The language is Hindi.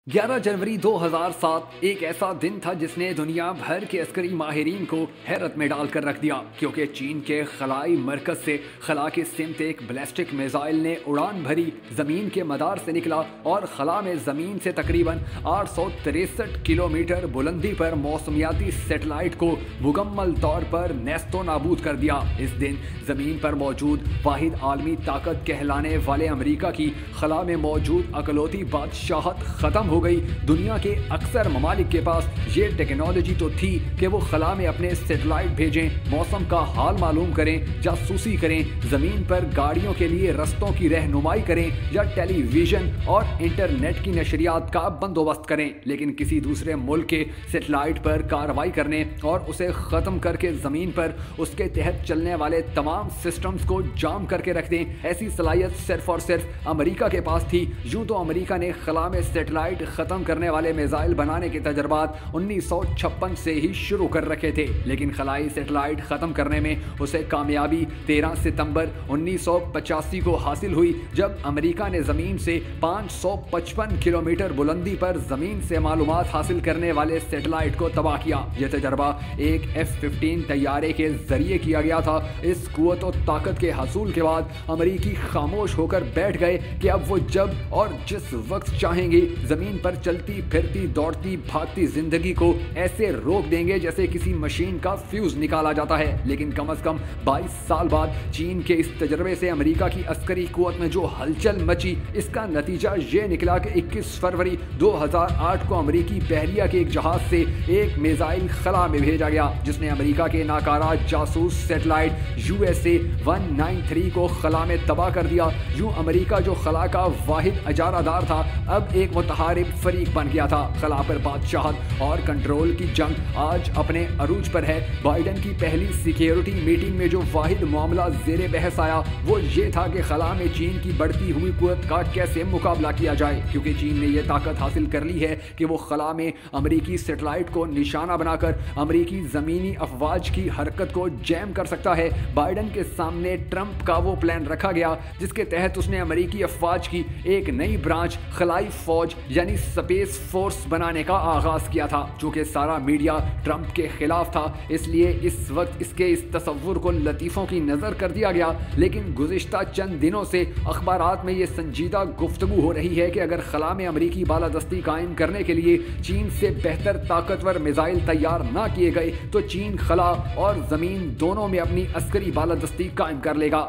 11 जनवरी 2007 एक ऐसा दिन था जिसने दुनिया भर के अस्करी माहिरीन को हैरत में डालकर रख दिया, क्योंककि चीन के खलाई मरकज से खला की सिमत एक बैलिस्टिक मिसाइल ने उड़ान भरी, जमीन के मदार से निकला और खला में जमीन से तकरीबन 863 किलोमीटर बुलंदी पर मौसमियाती सेटेलाइट को मुकम्मल तौर पर नेस्तो नाबूद कर दिया। इस दिन जमीन पर मौजूद वाहिद आलमी ताकत कहलाने वाले अमेरिका की खला में मौजूद अकलौती बादशाहत खत्म हो गई। दुनिया के अक्सर ममालिक के पास ये टेक्नोलॉजी तो थी कि वो खला में अपने सैटेलाइट भेजें, मौसम का हाल मालूम करें, जासूसी करें, जमीन पर गाड़ियों के लिए रस्तों की रहनुमाई करें या टेलीविजन और इंटरनेट की नशरियात का बंदोबस्त करें, लेकिन किसी दूसरे मुल्क के सैटेलाइट पर कार्रवाई करने और उसे ख़त्म करके ज़मीन पर उसके तहत चलने वाले तमाम सिस्टम्स को जाम करके रख दें, ऐसी सलाहियत सिर्फ और सिर्फ अमेरिका के पास थी। यूँ तो अमेरिका ने खला में सैटेलाइट ख़त्म करने वाले मिसाइल बनाने के तजर्बात 1956 से ही शुरू कर रखे थे, लेकिन खलाई सैटेलाइट ख़त्म करने में उसे कामयाबी 13 सितंबर 1985 को हासिल हुई, जब अमेरिका ने ज़मीन से 555 किलोमीटर बुलंदी पर ज़मीन से मालूमात हासिल करने वाले सैटेलाइट को तबाह किया। यह तजर्बा एक F-15 तैयारे के जरिए किया गया था। इस कुव्वत और ताकत के हसूल के बाद अमेरिकी खामोश होकर बैठ गए कि अब वो जब और जिस वक्त चाहेंगे जमीन पर चलती फिरती दौड़ती भागती जिंदगी को ऐसे रोक देंगे जैसे किसी मशीन का फ्यूज निकाला जाता है। लेकिन कम से कम 22 साल बाद चीन के इस तजर्बे से अमेरिका की अस्करी कुव्वत में जो हलचल मची, इसका नतीजा ये निकला कि 21 फरवरी 2008 को अमेरिकी बहरिया के एक जहाज से एक मिसाइल खला में भेजा गया, जिसने अमेरिका के नाकारा जासूस सैटेलाइट USA 193 को खला में तबाह कर दिया। यूं अमेरिका जो खला का वाहिद इजारादार था, अब एक मुतहारिब फरीक बन गया था। खला पर बादशाहत और कंट्रोल की जंग आज अपने अरूज पर है। बाइडन की पहली सिक्योरिटी मीटिंग में जो वाहिद मामला ज़ेरे बहस आया वो ये था कि खला में चीन की बढ़ती हुई कुव्वत का कैसे मुकाबला किया जाए, क्योंकि चीन ने यह ताकत हासिल कर ली है कि वो खला में अमेरिकी सैटेलाइट को निशाना बनाकर अमेरिकी ज़मीनी अफवाज की हरकत को जैम कर सकता है। बाइडन के सामने ट्रंप का वो प्लान रखा गया जिसके तहत उसने अमेरिकी अफवाज की एक नई ब्रांच खलाई फौज यानी स्पेस फोर्स बनाने का आगाज किया था, जो कि सारा मीडिया ट्रंप के खिलाफ था। इसलिए इस वक्त इसके इस तस्वुर को लतीफ़ों की नज़र कर दिया गया, लेकिन गुज़िश्ता चंद दिनों से अखबारात में ये संजीदा गुफ्तगू हो रही है कि अगर खला में अमेरिकी बालादस्ती कायम करने के लिए चीन से बेहतर ताकतवर मिसाइल तैयार ना किए गए तो चीन खला और ज़मीन दोनों में अपनी अस्करी बालादस्ती कायम कर लेगा।